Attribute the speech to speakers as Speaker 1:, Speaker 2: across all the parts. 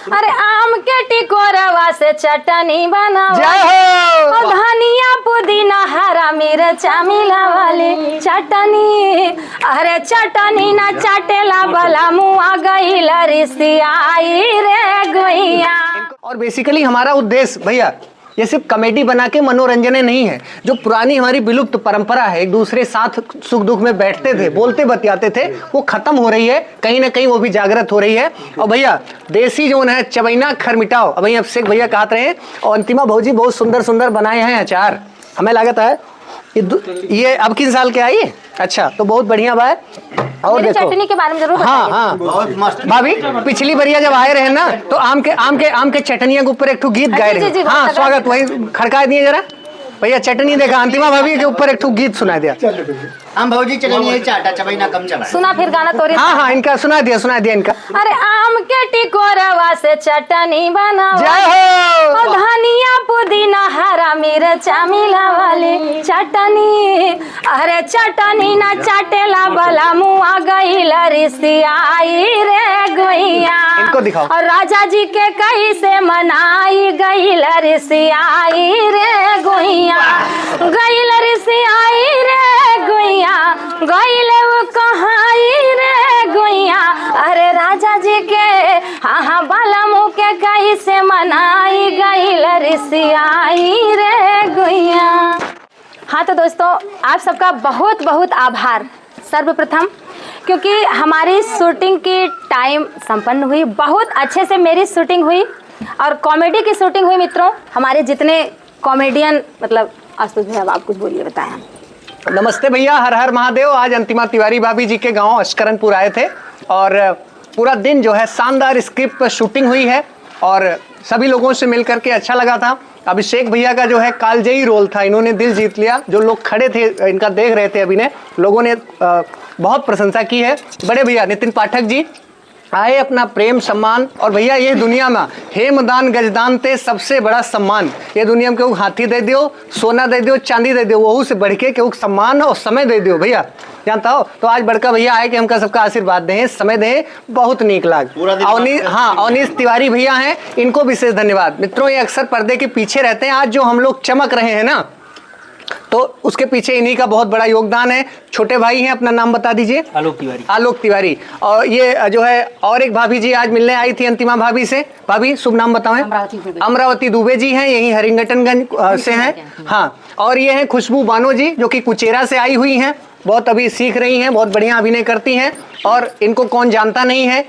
Speaker 1: अरे आम के टिकोरवा से चटनी बनाओ,
Speaker 2: जय हो।
Speaker 1: धनिया पुदीना हरा मिर्चा मिलावाले चटनी। अरे चटनी ना चाटेला बला मुआ गईल रिसियाई रे गुइया।
Speaker 2: और बेसिकली हमारा उद्देश्य भैया ये सिर्फ कॉमेडी बना के मनोरंजन नहीं है। जो पुरानी हमारी विलुप्त परंपरा है, एक दूसरे साथ सुख दुख में बैठते थे, बोलते बतियाते थे, वो खत्म हो रही है कहीं ना कहीं, वो भी जागृत हो रही है। और भैया देसी जो है चबैना खर मिटाओ, अब भैया अभिषेक भैया कहते रहे। और अंतिमा भाजी बहुत सुंदर सुंदर बनाए हैं अचार, हमें लागत है ये अब किन साल के आई। अच्छा तो बहुत बढ़िया बात। और देखो
Speaker 1: चटनी के बारे में जरूर
Speaker 2: हाँ हाँ बहुत मस्त भाभी, पिछली बरिया जब आए रहे ना तो आम के चटनिया के ऊपर एक ठो गीत गाए रहे। हाँ स्वागत, वही खड़का दिए जरा भैया। चटनी देखा अंतिमा भाभी के ऊपर एक ठो गीत सुना दिया।
Speaker 3: हम भौजी चटनी चाटा चबैना कम चला
Speaker 1: सुना फिर गाना तोरी।
Speaker 2: हाँ हाँ इनका सुना दिया इनका।
Speaker 1: अरे आम के टिकोरवा से चटनी बनाओ,
Speaker 2: जय हो।
Speaker 1: धनिया पुदीना हरा मिर्चा मिलावाले चटनी। अरे चटनी ना चाटेला बला मुआ गईल रिसियाई रे गुइया।
Speaker 2: इनको दिखाओ।
Speaker 1: और राजा जी के कहीं से मनाई गईल रिसियाई रे गुइया। गईल रिसियाई रे गुइया, गईले वो कहाई रे गुइया। अरे राजा जी के हाँ हाँ बाला मुँह के कहीं से मनाई गईल रिसियाई रे गुइया। हाँ तो दोस्तों आप सबका बहुत बहुत आभार सर्वप्रथम, क्योंकि हमारी शूटिंग की टाइम संपन्न हुई, बहुत अच्छे से मेरी शूटिंग हुई और कॉमेडी की शूटिंग हुई। मित्रों हमारे जितने कॉमेडियन मतलब आशुतोष भैया आप कुछ बोलिए बताएं।
Speaker 2: नमस्ते भैया, हर हर महादेव। आज अंतिमा तिवारी भाभी जी के गांव अशकरनपुर आए थे और पूरा दिन जो है शानदार स्क्रिप्ट पर शूटिंग हुई है और सभी लोगों से मिलकर के अच्छा लगा था। अभिषेक भैया का जो है कालजयी रोल था, इन्होंने दिल जीत लिया। जो लोग खड़े थे इनका देख रहे थे अभिनय, लोगों ने बहुत प्रशंसा की है। बड़े भैया नितिन पाठक जी आए अपना प्रेम सम्मान। और भैया ये दुनिया में हेमदान गजदान ते सबसे बड़ा सम्मान ये दुनिया में, क्यों हाथी दे दियो, सोना दे दियो, चांदी दे दियो, वहू से बढ़ के क्यों सम्मान और समय दे दियो भैया, जानता हो। तो आज बड़का भैया आए कि हमका सबका आशीर्वाद दें, समय दें, बहुत नीक लाग। हाँ अवनीश तिवारी भैया हैं, इनको विशेष धन्यवाद। मित्रों ये अक्सर पर्दे के पीछे रहते हैं, आज जो हम लोग चमक रहे हैं ना तो उसके पीछे इन्हीं का बहुत बड़ा योगदान है। छोटे भाई हैं, अपना नाम बता दीजिए। आलोक तिवारी। और ये जो है और एक भाभी जी आज मिलने आई थी अंतिमा भाभी से। भाभी शुभ नाम बताएं। अमरावती दुबे जी हैं, यही हरिंगटनगंज से हैं। हाँ और ये हैं खुशबू बानो जी जो कि कुचेरा से आई हुई हैं, बहुत अभी सीख रही हैं, बहुत बढ़िया अभिनय करती हैं और इनको कौन जानता नहीं है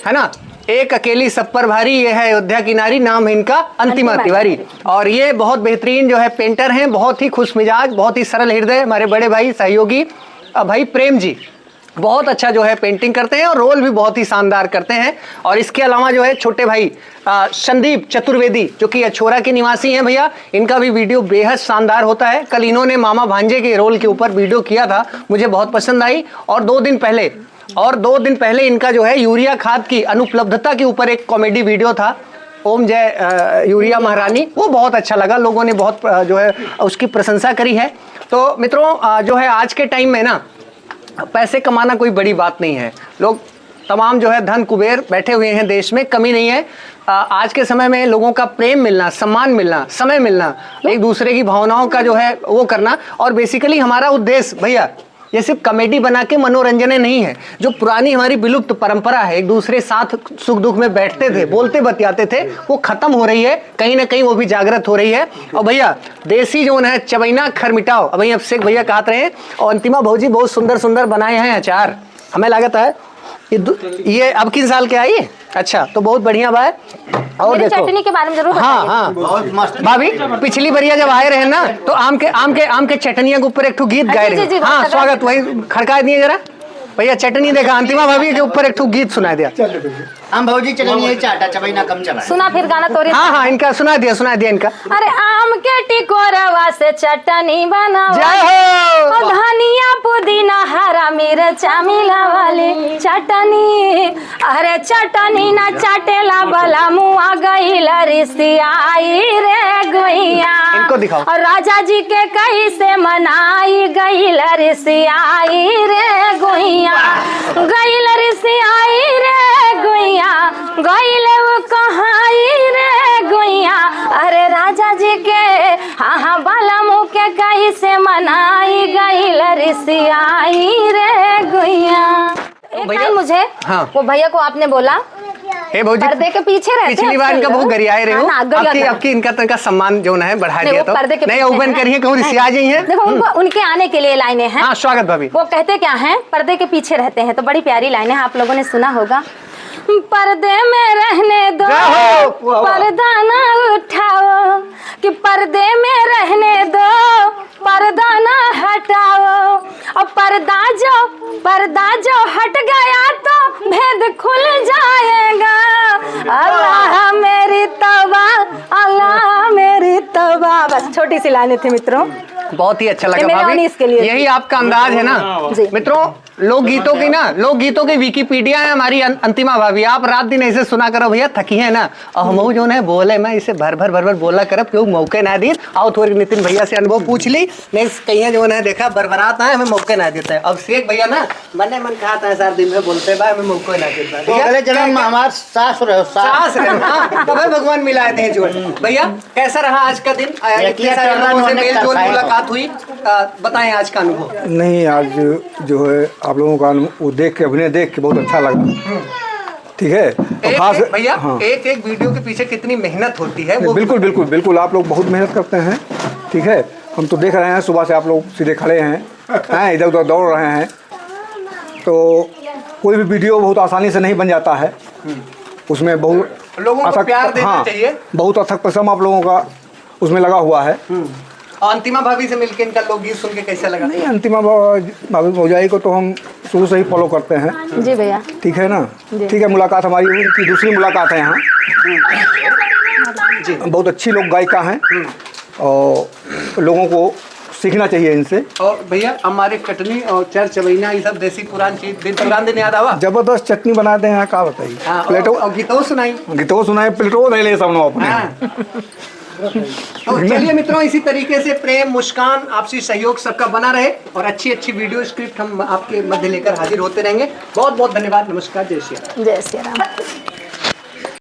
Speaker 2: ना। एक अकेली सब पर भारी, ये है अयोध्या की नारी, नाम है इनका अंतिमा तिवारी। और ये बहुत बेहतरीन जो है पेंटर हैं, बहुत ही खुश मिजाज, बहुत ही सरल हृदय। हमारे बड़े भाई सहयोगी भाई प्रेम जी बहुत अच्छा जो है पेंटिंग करते हैं और रोल भी बहुत ही शानदार करते हैं। और इसके अलावा जो है छोटे भाई संदीप चतुर्वेदी जो कि अछोरा के निवासी हैं भैया, इनका भी वीडियो बेहद शानदार होता है। कल इन्होंने मामा भांजे के रोल के ऊपर वीडियो किया था, मुझे बहुत पसंद आई। और दो दिन पहले इनका जो है यूरिया खाद की अनुपलब्धता के ऊपर एक कॉमेडी वीडियो था, ओम जय यूरिया महारानी, वो बहुत अच्छा लगा, लोगों ने बहुत जो है उसकी प्रशंसा करी है। तो मित्रों जो है आज के टाइम में ना पैसे कमाना कोई बड़ी बात नहीं है, लोग तमाम जो है धन कुबेर बैठे हुए हैं, देश में कमी नहीं है। आज के समय में लोगों का प्रेम मिलना, सम्मान मिलना, समय मिलना, एक दूसरे की भावनाओं का जो है वो करना। और बेसिकली हमारा उद्देश्य भैया ये सिर्फ कॉमेडी बना के मनोरंजन नहीं है। जो पुरानी हमारी विलुप्त परंपरा है, एक दूसरे साथ सुख दुख में बैठते थे, बोलते बतियाते थे, वो खत्म हो रही है कहीं ना कहीं, वो भी जागृत हो रही है। और भैया देसी जो है चबैना खर मिटाओ, अब भैया अभिषेक भैया कहते रहे। और अंतिमा भाजी बहुत सुंदर सुंदर बनाए हैं अचार, हमें लागत है ये अब किन साल के आई। अच्छा तो बहुत बढ़िया बात। और देखो
Speaker 1: चटनी के बारे में जरूर
Speaker 2: हाँ हाँ बहुत मस्त भाभी, पिछली बरिया जब आए रहे ना तो आम के चटनिया के ऊपर एक ठो गीत गाए रहे। हाँ स्वागत, वही खड़का दिए जरा भैया। चटनी देखा अंतिमा भाभी के ऊपर एक ठो गीत सुना दिया।
Speaker 3: हम भौजी चटनी चाटा चबैना कम चला
Speaker 1: सुना फिर गाना तोरी।
Speaker 2: हाँ हाँ इनका सुना दिया इनका।
Speaker 1: अरे आम के टिकोरवा से चटनी बनाओ,
Speaker 2: जय हो।
Speaker 1: धनिया पुदीना हरा मिर्चा मिलावाले चटनी। अरे चटनी ना चाटेला बला मुआ गईल रिसियाई रे गुइया।
Speaker 2: इनको दिखाओ।
Speaker 1: और राजा जी के कहीं से मनाई गईल रिसियाई रे गुइया। गईल रिसियाई रे गुइया, गईले वो कहाँ रिसियाई रे गुइया। एक
Speaker 2: भैया?
Speaker 1: टाइम मुझे
Speaker 2: हाँ।
Speaker 1: वो भैया को आपने बोला
Speaker 2: हे भौजी,
Speaker 1: पर्दे के पीछे रहते
Speaker 2: पिछली बार इनका बहुत गरियाए रहे हो,
Speaker 1: गरिया
Speaker 2: आपकी इनका तनका सम्मान जो है बढ़ा
Speaker 1: नहीं,
Speaker 2: दिया
Speaker 1: वो
Speaker 2: तो
Speaker 1: पर्दे के
Speaker 2: नहीं
Speaker 1: पीछे
Speaker 2: ओपन
Speaker 1: हैं।
Speaker 2: करिए कहूँ रिसिया जी हैं।
Speaker 1: देखो उनको उनके आने के लिए लाइनें हैं।
Speaker 2: हाँ स्वागत भाभी।
Speaker 1: वो कहते क्या हैं, पर्दे के पीछे रहते हैं, तो बड़ी प्यारी लाइनें हैं, आप लोगों ने सुना होगा। पर्दे में रहने दो, पर्दा ना उठाओ, कि पर्दे में रहने दो, पर्दा ना हटाओ, और पर्दा जो हट गया तो भेद खुल जाएगा। अल्लाह मेरी तौबा, अल्लाह मेरी तौबा। बस छोटी सी लाइनें थी मित्रों,
Speaker 2: बहुत ही अच्छा
Speaker 1: ये
Speaker 2: लगा
Speaker 1: मेरे
Speaker 2: भाभी,
Speaker 1: ऑनिस के लिए
Speaker 2: यही आपका अंदाज है ना
Speaker 1: जी।
Speaker 2: मित्रों। लोकगीतों की विकिपीडिया है हमारी अंतिमा भाभी। आप रात दिन ऐसे सुना करो भैया, थकी है ना, और हम जो है बोले मैं इसे भर भर बोला करब, क्यों मौके ना दी। आओ थोड़ी नितिन भैया से अनुभव पूछ ली, नहीं कहीं जो है देखा बरबरात है, हमें मौके ना देता है। अब शेख भैया ना मन कहा था सार दिन में बोलते भाई हमें मौके ना देता है।
Speaker 3: अगले जन्म में हमारे सास रहो
Speaker 2: सास रहे, हाँ, तब भगवान मिलाए थे जोड़। भैया कैसा रहा आज का दिन, इतने सारे लोगों से मेल जोल मुलाकात हुई, बताएं आज का अनुभव।
Speaker 4: नहीं, आज जो है आप लोगों का वो देख के, अभिनय देख के बहुत अच्छा लगा। ठीक है, और खास
Speaker 2: भैया
Speaker 4: हाँ,
Speaker 2: एक वीडियो के पीछे कितनी मेहनत होती है वो
Speaker 4: बिल्कुल बिल्कुल बिल्कुल आप लोग बहुत मेहनत करते हैं। ठीक है, हम तो देख रहे हैं सुबह से आप लोग सीधे खड़े हैं, इधर उधर दौड़ रहे हैं। तो कोई भी वीडियो बहुत आसानी से नहीं बन जाता है, उसमें बहुत
Speaker 2: लोगों को प्यार देना चाहिए।
Speaker 4: बहुत अथक परिश्रम आप लोगों का उसमें लगा हुआ है।
Speaker 2: और अंतिमा भाभी से मिलकर इनका लोकगीत सुन के कैसा लगा?
Speaker 4: नहीं, अंतिमा भाभी भौजाई को तो हम शुरू से ही फॉलो करते हैं।
Speaker 1: जी भैया।
Speaker 4: ठीक है ना, ठीक है, मुलाकात हमारी उनकी दूसरी मुलाकात है यहाँ।
Speaker 2: जी
Speaker 4: बहुत अच्छी लोग गायिका हैं और लोगों को सीखना चाहिए इनसे।
Speaker 2: और भैया हमारे कटनी और चर चबैना ये सब देसी पुरान चीज पुरान दिन याद आवा।
Speaker 4: जबरदस्त चटनी बनाते हैं, क्या बताइए।
Speaker 2: प्लेटो और गीतों सुनाई,
Speaker 4: गीतों सुनाए, प्लेटो ले ले सब लोग अपने।
Speaker 2: तो चलिए मित्रों, इसी तरीके से प्रेम, मुस्कान, आपसी सहयोग सबका बना रहे और अच्छी अच्छी वीडियो स्क्रिप्ट हम आपके मध्य लेकर हाजिर होते रहेंगे। बहुत बहुत धन्यवाद, नमस्कार, जय श्री राम।
Speaker 1: जय श्री राम।